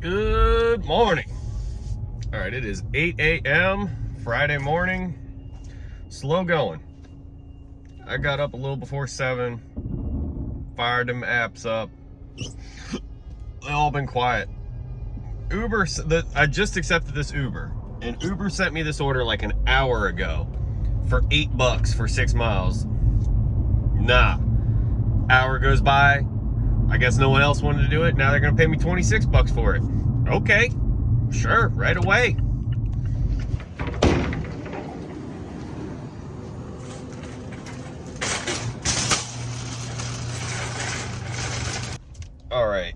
Good morning. All right, it is 8 a.m. Friday morning. Slow going. I got up a little before 7, fired them apps up. They've all been quiet. I just accepted this Uber, and Uber sent me this order like an hour ago for $8 for 6 miles. Nah. Hour goes by. I guess no one else wanted to do it. Now they're gonna pay me $26 for it. Okay, sure, right away. All right,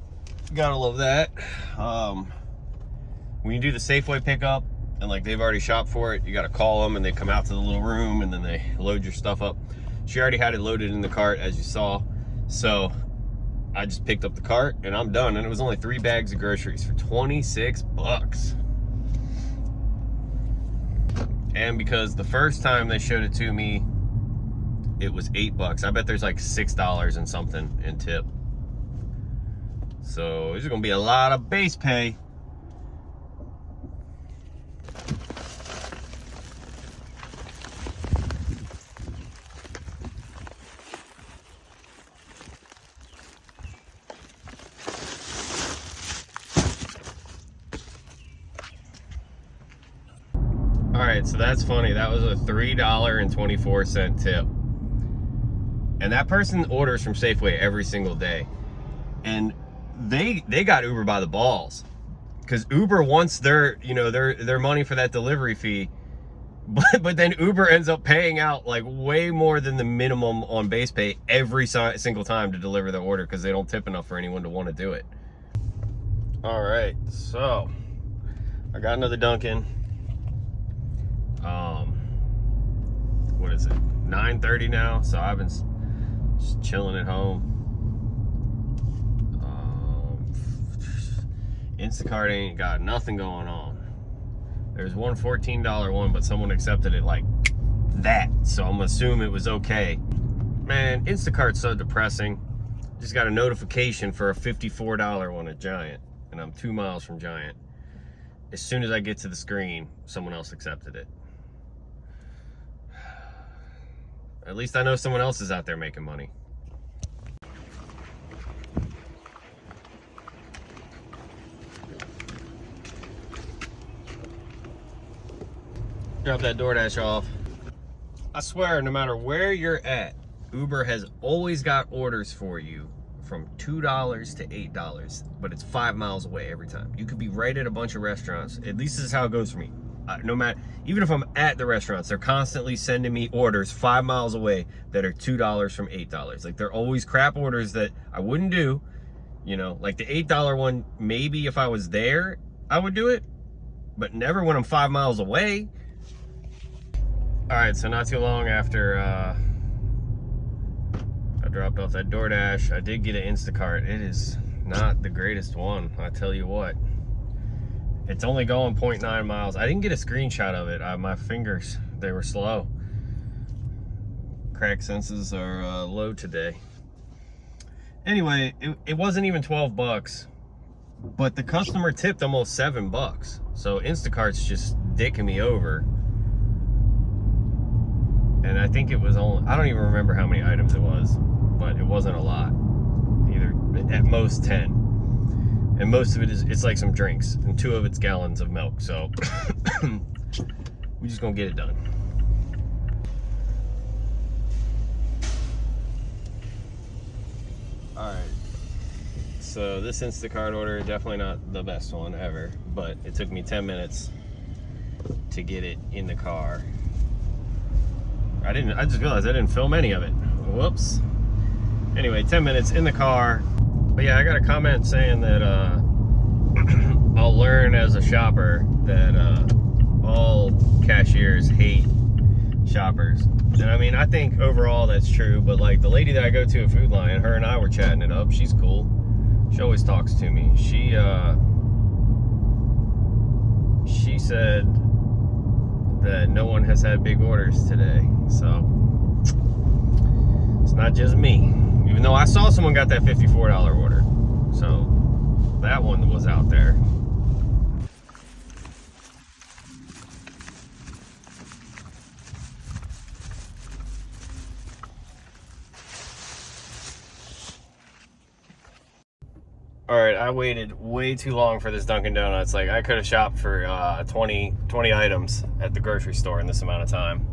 gotta love that. When you do the Safeway pickup and like they've already shopped for it, you gotta call them and they come out to the little room and then they load your stuff up. She already had it loaded in the cart, as you saw. So I just picked up the cart and I'm done. And it was only 3 bags of groceries for $26. And because the first time they showed it to me, it was $8. I bet there's like $6 and something in tip. So there's gonna be a lot of base pay. All right, so that's funny. That was a $3.24 tip. And that person orders from Safeway every single day. And they got Uber by the balls. Because Uber wants their money for that delivery fee. But then Uber ends up paying out like way more than the minimum on base pay every single time to deliver their order because they don't tip enough for anyone to want to do it. All right, so I got another Dunkin'. What is it, 9:30 now? So I've been just chilling at home. Instacart ain't got nothing going on. There's one $14 one, but someone accepted it like that, so I'm assuming it was okay. Man, Instacart's so depressing. Just got a notification for a $54 one at Giant, and I'm 2 miles from Giant. As soon as I get to the screen, someone else accepted it. At least I know someone else is out there making money. Drop that DoorDash off. I swear, no matter where you're at, Uber has always got orders for you from $2 to $8, but it's 5 miles away every time. You could be right at a bunch of restaurants. At least this is how it goes for me. No matter, even if I'm at the restaurants, they're constantly sending me orders 5 miles away that are $2 from $8. Like, they're always crap orders that I wouldn't do. You know, like the $8 one, maybe if I was there, I would do it, but never when I'm 5 miles away. All right, so not too long after I dropped off that DoorDash, I did get an Instacart. It is not the greatest one, I tell you what. It's only going 0.9 miles. I didn't get a screenshot of it. My fingers, they were slow. Crack senses are low today. Anyway, it wasn't even $12, but the customer tipped almost $7. So Instacart's just dicking me over. And I think it was only, I don't even remember how many items it was, but it wasn't a lot. Either at most 10. And most of it it's like some drinks, and 2 of it's gallons of milk. So we just gonna get it done. All right. So this Instacart order, definitely not the best one ever, but it took me 10 minutes to get it in the car. I just realized I didn't film any of it. Whoops. Anyway, 10 minutes in the car. But yeah, I got a comment saying that I'll learn as a shopper that all cashiers hate shoppers. And I mean, I think overall that's true, but like the lady that I go to at Food Lion, her and I were chatting it up. She's cool. She always talks to me. She said that no one has had big orders today. So it's not just me. Even though I saw someone got that $54 order. So that one was out there. I waited way too long for this Dunkin Donuts. Like, I could have shopped for 20 items at the grocery store in this amount of time.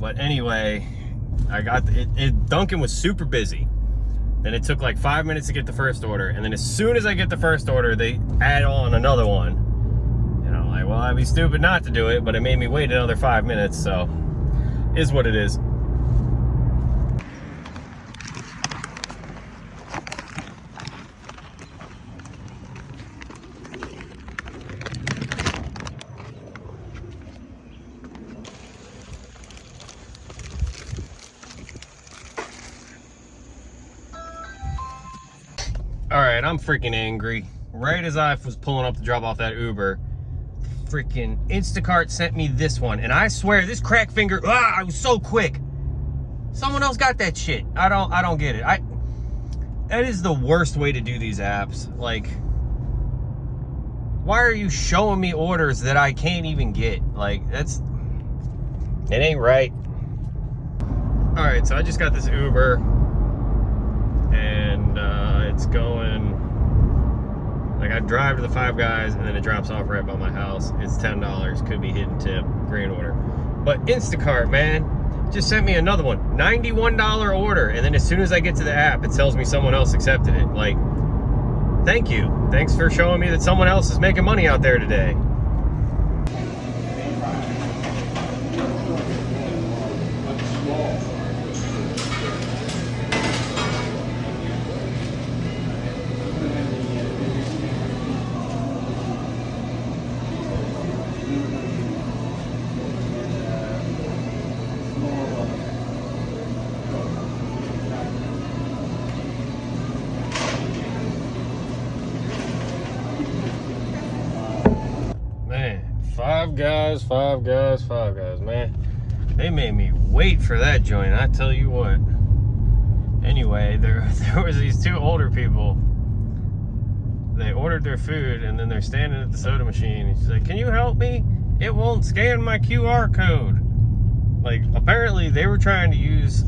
But anyway, I got Dunkin was super busy. Then it took like 5 minutes to get the first order, and then as soon as I get the first order, they add on another one. And I'm like, well, I'd be stupid not to do it, but it made me wait another 5 minutes, so is what it is. All right, I'm freaking angry. Right as I was pulling up to drop off that Uber, freaking Instacart sent me this one. And I swear, this crack finger, I was so quick. Someone else got that shit. I don't get it. That is the worst way to do these apps. Like, why are you showing me orders that I can't even get? Like, it ain't right. All right, so I just got this Uber, and it's going, like, I drive to the Five Guys and then it drops off right by my house. It's $10, could be hidden tip, great order. But Instacart, man, just sent me another one, $91 order, and then as soon as I get to the app, it tells me someone else accepted it. Like, thank you. Thanks for showing me that someone else is making money out there today. Five Guys, man. They made me wait for that joint, I tell you what. Anyway, there was these two older people. They ordered their food, and then they're standing at the soda machine. And she's like, can you help me? It won't scan my QR code. Like, apparently they were trying to use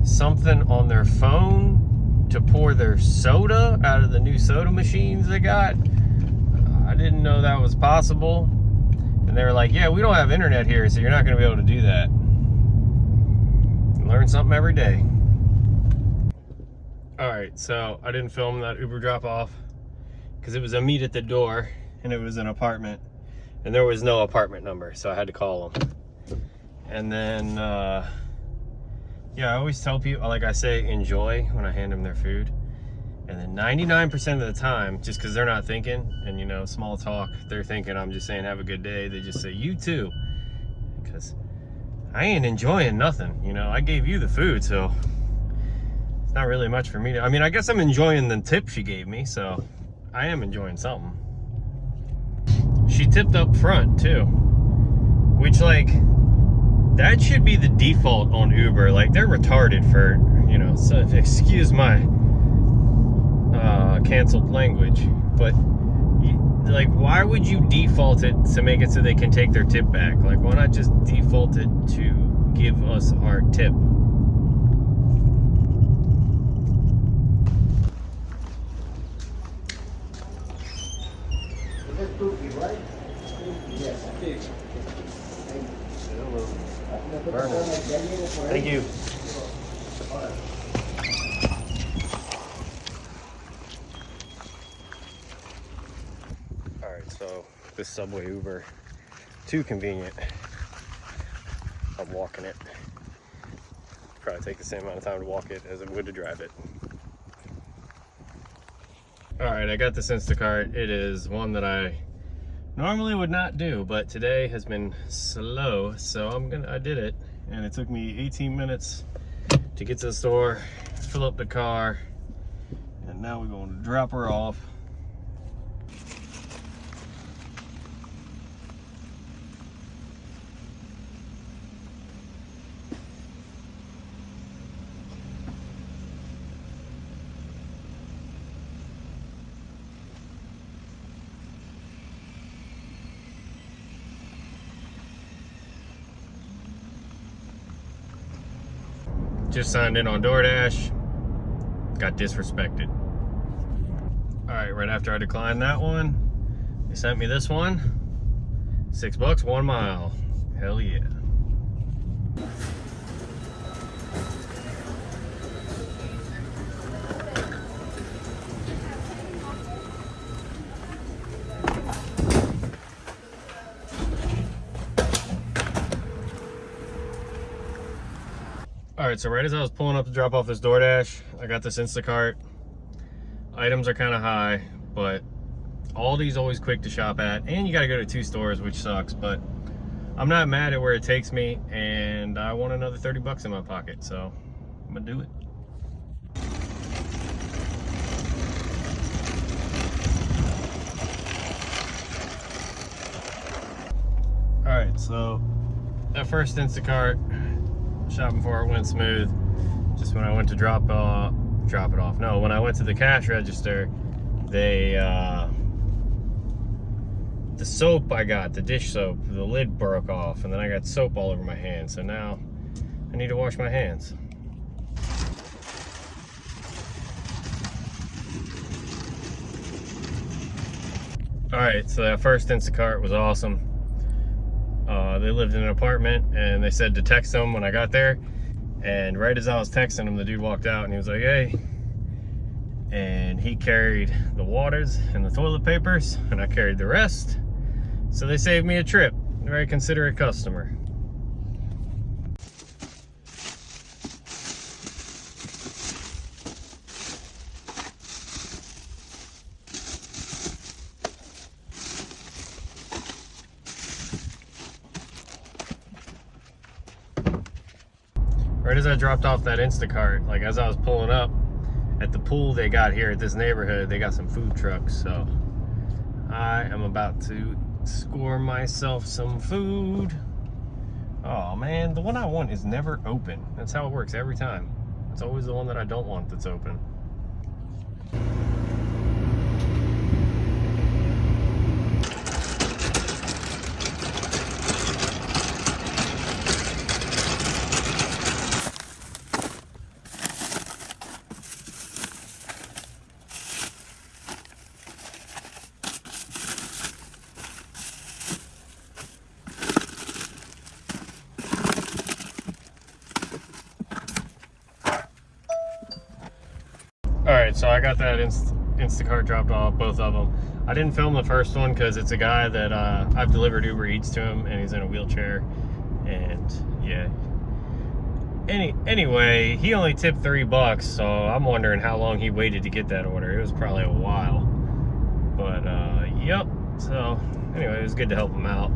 something on their phone to pour their soda out of the new soda machines they got. I didn't know that was possible. And they were like, yeah, we don't have internet here, so you're not going to be able to do that. Learn something every day. All right, so I didn't film that Uber drop off because it was a meet at the door, and it was an apartment, and there was no apartment number, so I had to call them. And then, yeah, I always tell people, like I say, enjoy when I hand them their food. And then 99% of the time, just because they're not thinking, and you know, small talk, they're thinking I'm just saying have a good day, they just say, you too. Because I ain't enjoying nothing, you know, I gave you the food, so it's not really much for me to, I mean, I guess I'm enjoying the tip she gave me, so I am enjoying something. She tipped up front too, which, like, that should be the default on Uber. Like, they're retarded for, you know, so excuse my canceled language, but like, why would you default it to make it so they can take their tip back? Like, why not just default it to give us our tip? Is that turkey, right? Yes. Thank you. Alright, so this Subway Uber, too convenient. I'm walking it. Probably take the same amount of time to walk it as it would to drive it. Alright, I got this Instacart. It is one that I normally would not do, but today has been slow, so I did it, and it took me 18 minutes to get to the store, fill up the car, and now we're going to drop her off. Just signed in on DoorDash, got disrespected. right after I declined that one, they sent me this one. $6, 1 mile. Hell yeah. All right, so right as I was pulling up to drop off this DoorDash, I got this Instacart. Items are kind of high, but Aldi's always quick to shop at, and you gotta go to 2 stores, which sucks, but I'm not mad at where it takes me, and I want another 30 bucks in my pocket, so I'm gonna do it. All right, so that first Instacart, shopping for it went smooth. Just when I went to drop it off. No, when I went to the cash register, they, the soap I got, the dish soap, the lid broke off, and then I got soap all over my hands. So now I need to wash my hands. All right, so that first Instacart was awesome. They lived in an apartment, and they said to text them when I got there. And right as I was texting him, the dude walked out and he was like, hey. And he carried the waters and the toilet papers, and I carried the rest. So they saved me a trip. Very considerate customer. Right as I dropped off that Instacart, like as I was pulling up at the pool they got here at this neighborhood, they got some food trucks. So I am about to score myself some food. Oh man, the one I want is never open. That's how it works every time. It's always the one that I don't want that's open. All right, so I got that Instacart dropped off, both of them. I didn't film the first one because it's a guy that I've delivered Uber Eats to him, and he's in a wheelchair, and yeah. Anyway, he only tipped $3, so I'm wondering how long he waited to get that order. It was probably a while, but yep. So anyway, it was good to help him out.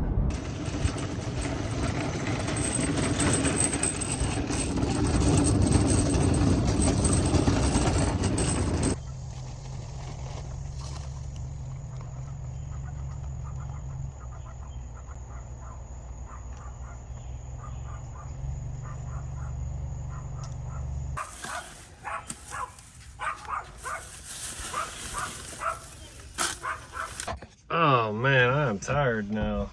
Oh man, I am tired now.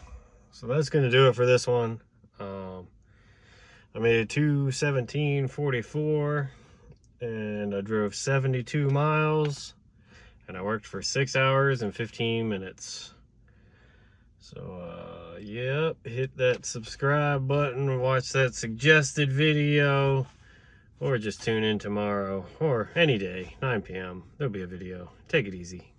So that's gonna do it for this one. I made it 2:17:44, and I drove 72 miles, and I worked for 6 hours and 15 minutes. So yep, hit that subscribe button, watch that suggested video, or just tune in tomorrow or any day, 9 p.m. There'll be a video. Take it easy.